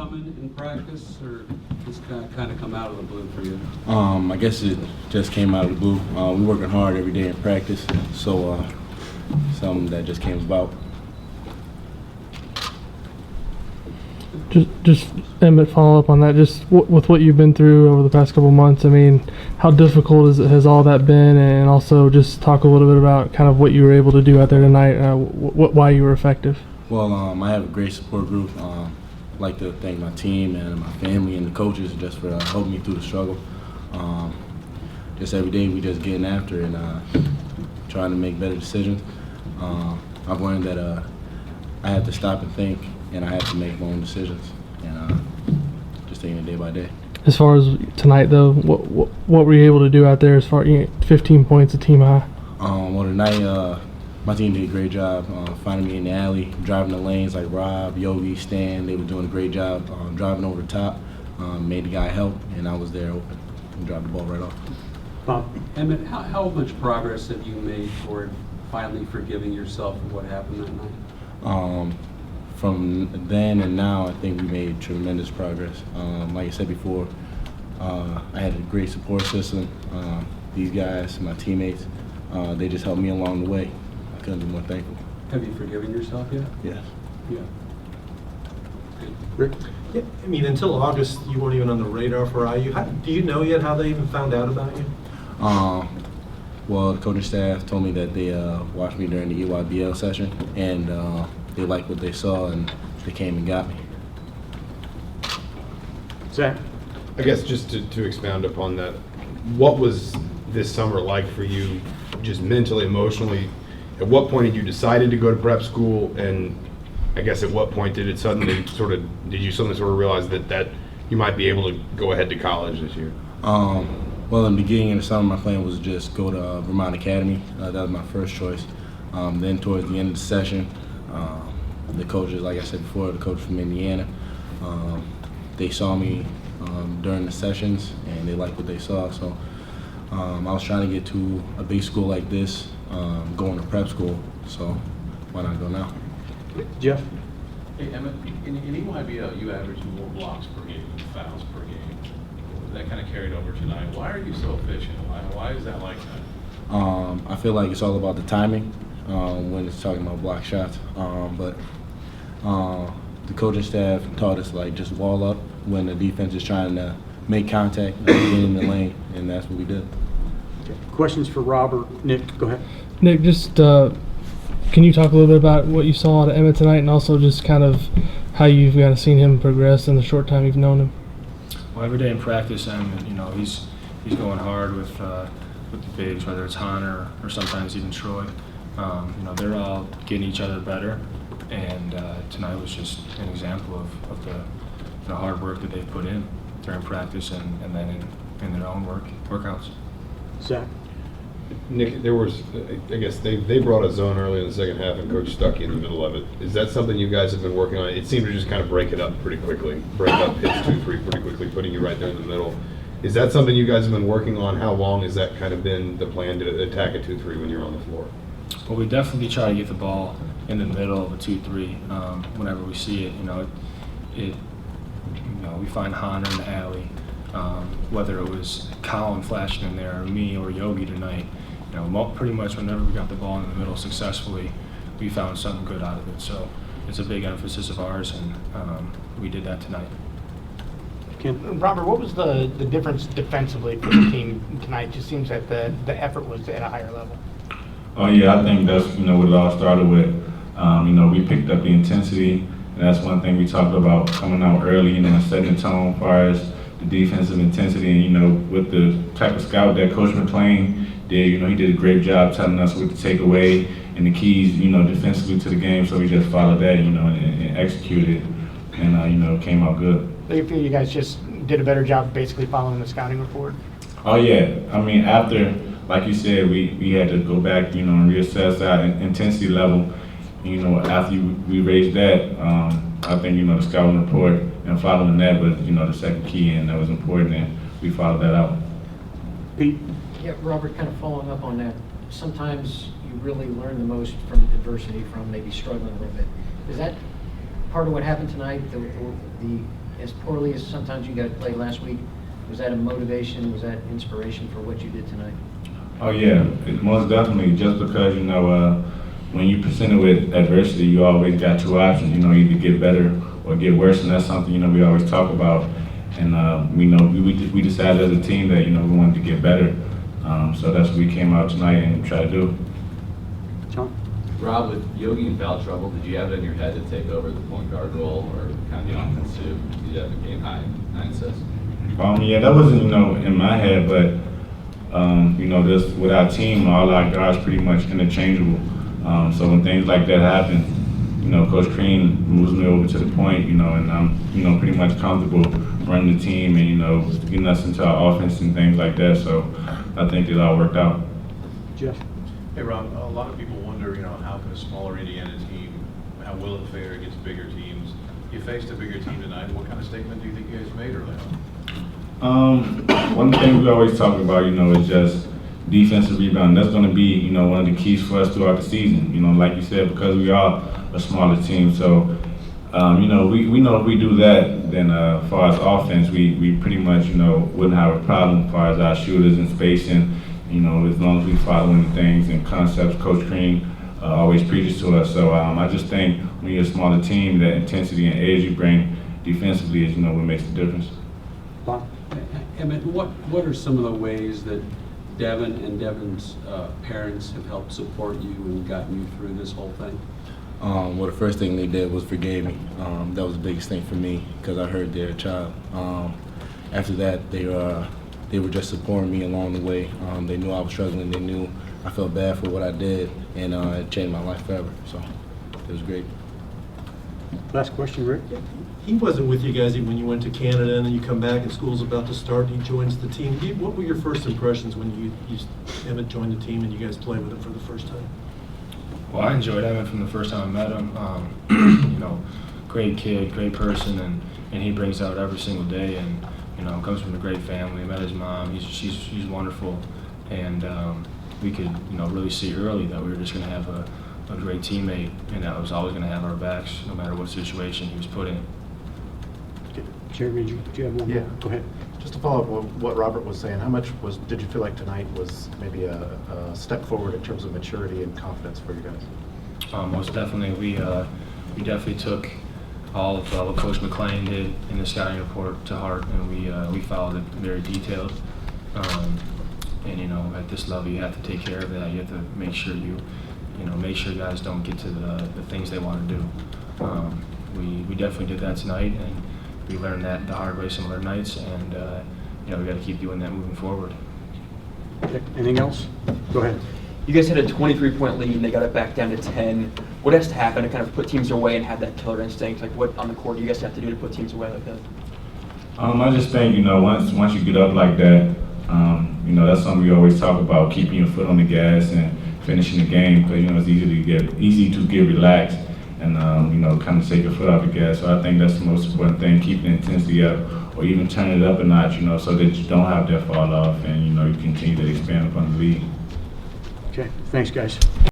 coming in practice, or just kind of come out of the blue for you? I guess it just came out of the blue. We're working hard every day in practice, so something that just came about. Just Emmett, follow up on that. Just with what you've been through over the past couple months. I mean, how difficult has all that been? And also, just talk a little bit about kind of what you were able to do out there tonight. Why you were effective. Well, I have a great support group. I'd like to thank my team and my family and the coaches just for helping me through the struggle. Just every day we just getting after it and trying to make better decisions. I've learned that I have to stop and think, and I have to make my own decisions, and just taking it day by day. As far as tonight, though, what were you able to do out there? As far 15 points, a team high. Well, tonight my team did a great job finding me in the alley, driving the lanes like Rob, Yogi, Stan. They were doing a great job driving over the top, made the guy help, and I was there open and dropped the ball right off. Emmitt, how much progress have you made toward finally forgiving yourself for what happened that night? From then and now, I think we made tremendous progress. Like I said before, I had a great support system. These guys, my teammates, they just helped me along the way. I couldn't be more thankful. Have you forgiven yourself yet? Yes. Yeah. Rick? Yeah, I mean, until August, you weren't even on the radar for IU. Do you know yet how they even found out about you? Well, the coaching staff told me that they watched me during the EYBL session, and they liked what they saw, and they came and got me. Zach? I guess just to expound upon that, what was this summer like for you, just mentally, emotionally? At what point had you decided to go to prep school, and I guess at what point did you suddenly realize that you might be able to go ahead to college this year? Well, in the beginning of the summer, my plan was to just go to Vermont Academy. That was my first choice. Then towards the end of the session, the coaches, like I said before, the coach from Indiana, they saw me during the sessions, and they liked what they saw. So I was trying to get to a big school like this, going to prep school, so why not go now? Jeff? Hey, Emmitt, in EYBL, you average more blocks per game than fouls per game. That kind of carried over tonight. Why are you so efficient? Why is that like that? I feel like it's all about the timing when it's talking about block shots. But the coaching staff taught us like just wall up when the defense is trying to make contact, get in the lane, and that's what we did. Okay. Questions for Rob or Nick? Go ahead. Nick, just can you talk a little bit about what you saw at Emmett tonight, and also just kind of how you've kind of seen him progress in the short time you've known him? Well, every day in practice, he's going hard with the bigs, whether it's Hunter or sometimes even Troy. They're all getting each other better, and tonight was just an example of the hard work that they've put in during practice and then in their own workouts. Zach? Nick, there was, I guess they brought a zone early in the second half and Coach Stuckey in the middle of it. Is that something you guys have been working on? It seemed to just kind of break it up pretty quickly, break up hits 2-3 pretty quickly, putting you right there in the middle. Is that something you guys have been working on? How long has that kind of been the plan to attack a 2-3 when you're on the floor? Well, we definitely try to get the ball in the middle of a 2-3 whenever we see it. We find Hunter in the alley, whether it was Colin flashing in there or me or Yogi tonight. Pretty much whenever we got the ball in the middle successfully, we found something good out of it. So it's a big emphasis of ours, and we did that tonight. Robert, what was the difference defensively for the team tonight? Just seems that the effort was at a higher level. Oh yeah, I think that's what it all started with. We picked up the intensity, and that's one thing we talked about coming out early, setting the tone as far as the defensive intensity. And with the type of scout that Coach McClain did, he did a great job telling us what to take away and the keys, defensively to the game. So we just followed that, and executed, and came out good. Do you feel you guys just did a better job basically following the scouting report? Oh yeah, after, like you said, we had to go back, and reassess our intensity level. After we raised that, I think, the scouting report and following that was, the second key, and that was important, and we followed that out. Pete? Yeah, Robert, kind of following up on that, sometimes you really learn the most from adversity, from maybe struggling a little bit. Is that part of what happened tonight, the as poorly as sometimes you guys played last week, was that a motivation, was that inspiration for what you did tonight? Oh yeah, most definitely. Just because when you presented with adversity, you always got two options. Either get better or get worse, and that's something we always talk about. And we decided as a team that we wanted to get better. So that's what we came out tonight and tried to do. John? Rob, with Yogi in foul trouble, did you have it in your head to take over the point guard role or kind of the offensive? Did you have a game high 9 assists? Yeah, that wasn't in my head, but just with our team, all our guys pretty much interchangeable. So when things like that happen, Coach Crean moves me over to the point, and I'm pretty much comfortable running the team and getting us into our offense and things like that. So I think it all worked out. Jeff? Hey, Rob, a lot of people wonder, how can a smaller Indiana team, how will it fare against bigger teams? You faced a bigger team tonight. What kind of statement do you think you guys made early on? One thing we always talk about, is just defensive rebound. That's going to be, one of the keys for us throughout the season. Like you said, because we are a smaller team. So, we know if we do that, then as far as offense, we pretty much, wouldn't have a problem as far as our shooters and spacing. As long as we following the things and concepts Coach Crean always preaches to us. So I just think when you're a smaller team, that intensity and edge you bring defensively is, what makes the difference. Emmitt, what are some of the ways that Devin and Devin's parents have helped support you and gotten you through this whole thing? Well, the first thing they did was forgave me. That was the biggest thing for me because I hurt their child. After that, they were just supporting me along the way. They knew I was struggling. They knew I felt bad for what I did, and it changed my life forever. So it was great. Last question, Rick? He wasn't with you guys when you went to Canada, and then you come back and school's about to start and he joins the team. What were your first impressions when Emmitt joined the team and you guys played with him for the first time? Well, I enjoyed Emmitt from the first time I met him. Great kid, great person, and he brings out every single day. And comes from a great family. I met his mom. She's wonderful, and we could really see early that we were just going to have a great teammate, and that was always going to have our backs no matter what situation he was put in. Jeremy, do you have one? Yeah. Go ahead. Just to follow up on what Robert was saying, how much did you feel like tonight was maybe a step forward in terms of maturity and confidence for you guys? Most definitely, we definitely took all of what Coach McClain did in the scouting report to heart, and we followed it very detailed. And at this level, you have to take care of that. You have to make sure make sure guys don't get to the things they want to do. We definitely did that tonight, and we learned that the hard way some other nights, and we got to keep doing that moving forward. Anything else? Go ahead. You guys had a 23-point lead and they got it back down to 10. What has to happen to kind of put teams away and have that killer instinct? Like, what on the court do you guys have to do to put teams away like that? I just think once you get up like that, that's something we always talk about, keeping your foot on the gas and finishing the game, because it's easy to get relaxed and kind of take your foot off the gas. So I think that's the most important thing, keeping the intensity up or even turning it up a notch, so that you don't have that fall off and you continue to expand upon the lead. Okay, thanks guys.